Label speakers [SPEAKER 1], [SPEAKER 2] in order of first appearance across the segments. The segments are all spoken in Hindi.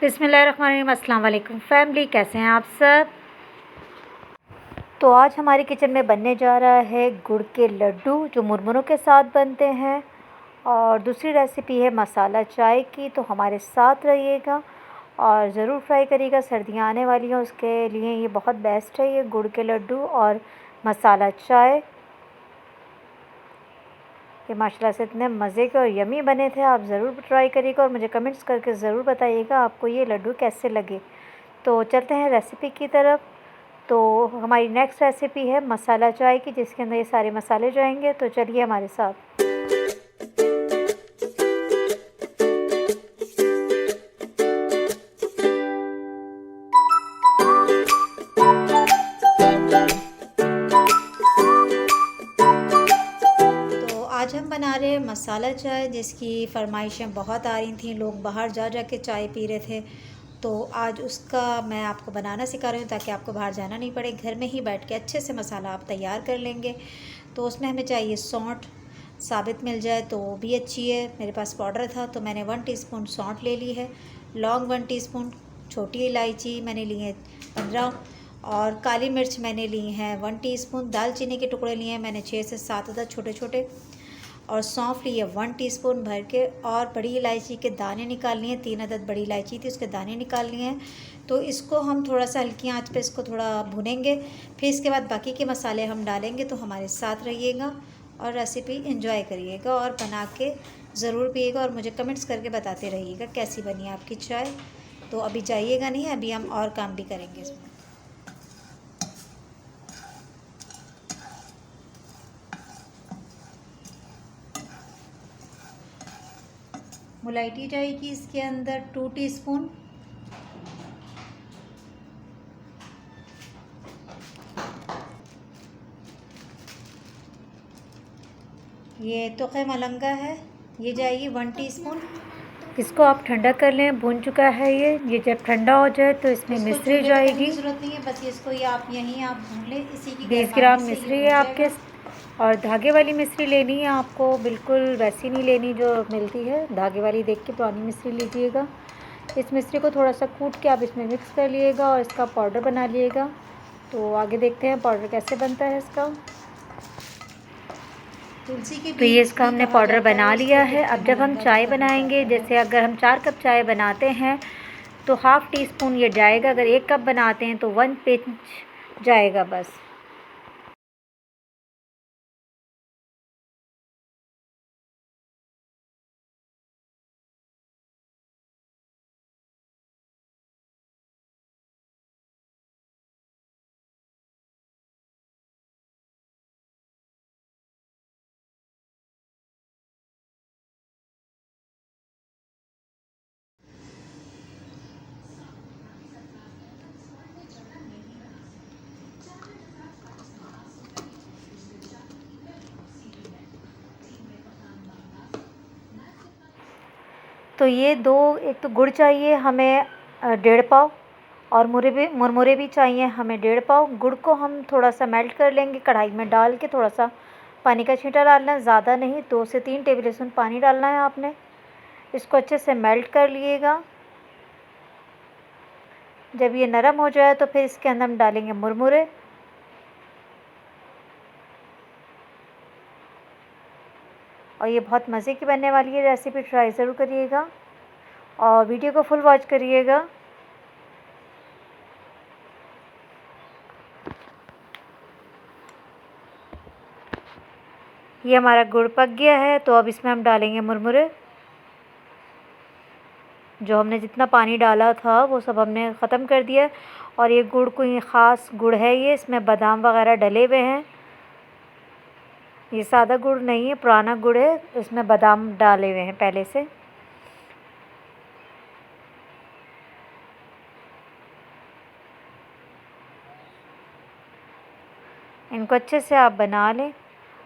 [SPEAKER 1] बिस्मिल्लाहिर्रहमानिर्रहीम। अस्सलाम वालेकुम फैमिली, कैसे हैं आप सब। तो आज हमारी किचन में बनने जा रहा है गुड़ के लड्डू जो मुरमुरों के साथ बनते हैं। और दूसरी रेसिपी है मसाला चाय की, तो हमारे साथ रहिएगा और ज़रूर ट्राई करिएगा। सर्दियाँ आने वाली हैं, उसके लिए ये बहुत बेस्ट है, ये गुड़ के लड्डू और मसाला चाय। ये माशाल्लाह से इतने मज़े के और यमी बने थे। आप ज़रूर ट्राई करिएगा और मुझे कमेंट्स करके ज़रूर बताइएगा आपको ये लड्डू कैसे लगे। तो चलते हैं रेसिपी की तरफ। तो हमारी नेक्स्ट रेसिपी है मसाला चाय की, जिसके अंदर ये सारे मसाले जाएंगे। तो चलिए हमारे साथ। तो आज हम बना रहे हैं मसाला चाय, जिसकी फरमाइशें बहुत आ रही थी। लोग बाहर जा जा के चाय पी रहे थे, तो आज उसका मैं आपको बनाना सिखा रही हूँ ताकि आपको बाहर जाना नहीं पड़े। घर में ही बैठ के अच्छे से मसाला आप तैयार कर लेंगे। तो उसमें हमें चाहिए सौंठ, साबित मिल जाए तो भी अच्छी है। मेरे पास पाउडर था तो मैंने 1 टीस्पून सौंठ ले ली है। लौंग 1 टीस्पून, छोटी इलायची मैंने ली है 15, और काली मिर्च मैंने ली हैं 1 टीस्पून। दालचीनी के टुकड़े लिए हैं मैंने 6 से 7 अदद छोटे छोटे, और सौंफ ली है 1 टीस्पून भर के। और बड़ी इलायची के दाने निकाल लिए हैं, 3 अदद बड़ी इलायची थी, उसके दाने निकाल लिए हैं। तो इसको हम थोड़ा सा हल्की आंच पे इसको थोड़ा भुनेंगे। फिर इसके बाद बाकी के मसाले हम डालेंगे। तो हमारे साथ रहिएगा और रेसिपी एंजॉय करिएगा और बना के ज़रूर पिएगा और मुझे कमेंट्स करके बताते रहिएगा कैसी बनी आपकी चाय। तो अभी जाइएगा नहीं, अभी हम और काम भी करेंगे इसमें। मुलायटी जाएगी इसके अंदर 2 टीस्पून। ये तोक़े मलंगा है, ये जाएगी 1 टीस्पून। इसको आप ठंडा कर लें, भून चुका है ये जब ठंडा हो जाए तो इसमें मिश्री जाएगी। ज़रूरत नहीं है, बस इसको ये आप यहीं आप भून लें। इसी की 20 ग्राम मिश्री है आपके, और धागे वाली मिश्री लेनी है आपको, बिल्कुल वैसी नहीं लेनी जो मिलती है। धागे वाली देख के पुरानी मिश्री लीजिएगा। इस मिश्री को थोड़ा सा कूट के आप इसमें मिक्स कर लिएगा और इसका पाउडर बना लिएगा। तो आगे देखते हैं पाउडर कैसे बनता है इसका। तो ये इसका हमने पाउडर बना लिया है। अब जब हम चाय बनाएंगे, जैसे अगर हम 4 कप चाय बनाते हैं तो हाफ़ टी स्पून ये जाएगा। अगर 1 कप बनाते हैं तो 1 पिंच जाएगा बस। तो ये एक तो गुड़ चाहिए हमें 1.5 पाव, और मुरमुरे भी चाहिए हमें 1.5 पाव। गुड़ को हम थोड़ा सा मेल्ट कर लेंगे कढ़ाई में डाल के। थोड़ा सा पानी का छींटा डालना है, ज़्यादा नहीं, 2 से 3 टेबल स्पून पानी डालना है आपने। इसको अच्छे से मेल्ट कर लिएगा। जब ये नरम हो जाए तो फिर इसके अंदर हम डालेंगे मुरमुरे। और ये बहुत मज़े की बनने वाली है रेसिपी, ट्राई ज़रूर करिएगा और वीडियो को फुल वॉच करिएगा। ये हमारा गुड़ पक गया है, तो अब इसमें हम डालेंगे मुरमुरे। जो हमने जितना पानी डाला था वो सब हमने ख़त्म कर दिया। और ये गुड़ कोई ख़ास गुड़ है, ये इसमें बादाम वगैरह डले हुए हैं। ये सादा गुड़ नहीं है, पुराना गुड़ है, इसमें बादाम डाले हुए हैं पहले से। इनको अच्छे से आप बना लें।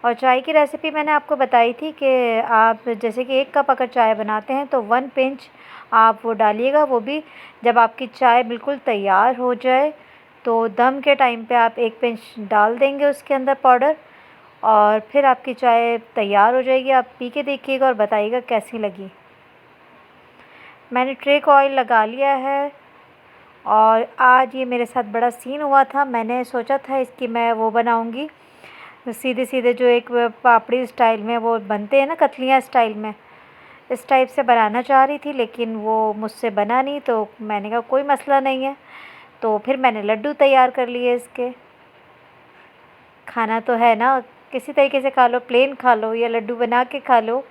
[SPEAKER 1] और चाय की रेसिपी मैंने आपको बताई थी कि आप जैसे कि 1 कप अगर चाय बनाते हैं तो 1 पिंच आप वो डालिएगा। वो भी जब आपकी चाय बिल्कुल तैयार हो जाए तो दम के टाइम पे आप 1 पिंच डाल देंगे उसके अंदर पाउडर, और फिर आपकी चाय तैयार हो जाएगी। आप पी के देखिएगा और बताइएगा कैसी लगी। मैंने ट्रे को ऑयल लगा लिया है और आज ये मेरे साथ बड़ा सीन हुआ था। मैंने सोचा था इसकी मैं वो बनाऊंगी, सीधे सीधे जो एक पापड़ी स्टाइल में वो बनते हैं ना, कतलियाँ स्टाइल में, इस टाइप से बनाना चाह रही थी, लेकिन वो मुझसे बना नहीं। तो मैंने कहा कोई मसला नहीं है, तो फिर मैंने लड्डू तैयार कर लिए इसके। खाना तो है ना, किसी तरीके से खा लो, प्लेन खा लो या लड्डू बना के खा लो,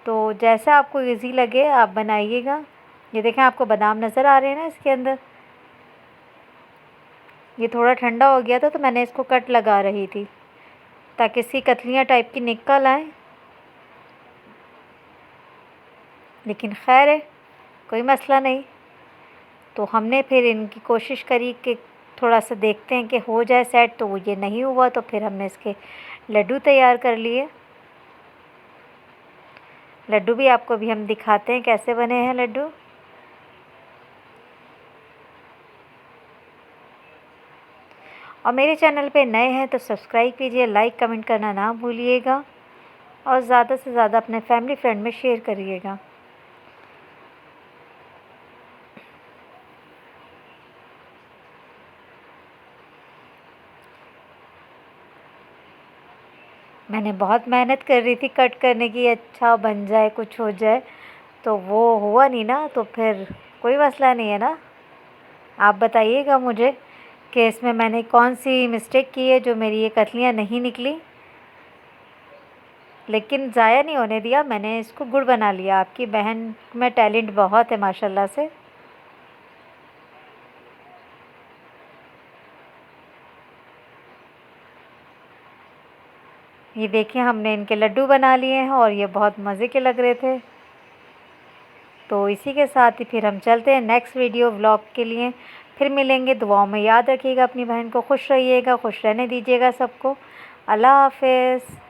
[SPEAKER 1] तो जैसा आपको इजी लगे आप बनाइएगा। ये देखें, आपको बादाम नज़र आ रहे हैं ना इसके अंदर। ये थोड़ा ठंडा हो गया था तो मैंने इसको कट लगा रही थी ताकि इसकी कतलियाँ टाइप की निकल आएँ, लेकिन खैर है, कोई मसला नहीं। तो हमने फिर इनकी कोशिश करी कि थोड़ा सा देखते हैं कि हो जाए सेट, तो वो ये नहीं हुआ, तो फिर हमने इसके लड्डू तैयार कर लिए। लड्डू भी आपको भी हम दिखाते हैं कैसे बने हैं लड्डू। और मेरे चैनल पे नए हैं तो सब्सक्राइब कीजिए, लाइक कमेंट करना ना भूलिएगा और ज़्यादा से ज़्यादा अपने फैमिली फ्रेंड में शेयर करिएगा। मैंने बहुत मेहनत कर रही थी कट करने की, अच्छा बन जाए, कुछ हो जाए, तो वो हुआ नहीं ना, तो फिर कोई मसला नहीं है ना। आप बताइएगा मुझे कि इसमें मैंने कौन सी मिस्टेक की है जो मेरी ये कतलियाँ नहीं निकली, लेकिन ज़ाया नहीं होने दिया, मैंने इसको गुड़ बना लिया। आपकी बहन में टैलेंट बहुत है माशाल्लाह से। ये देखिए, हमने इनके लड्डू बना लिए हैं और ये बहुत मज़े के लग रहे थे। तो इसी के साथ ही फिर हम चलते हैं नेक्स्ट वीडियो व्लॉग के लिए। फिर मिलेंगे, दुआओं में याद रखिएगा अपनी बहन को, खुश रहिएगा, खुश रहने दीजिएगा सबको। अल्लाह हाफ़िज़।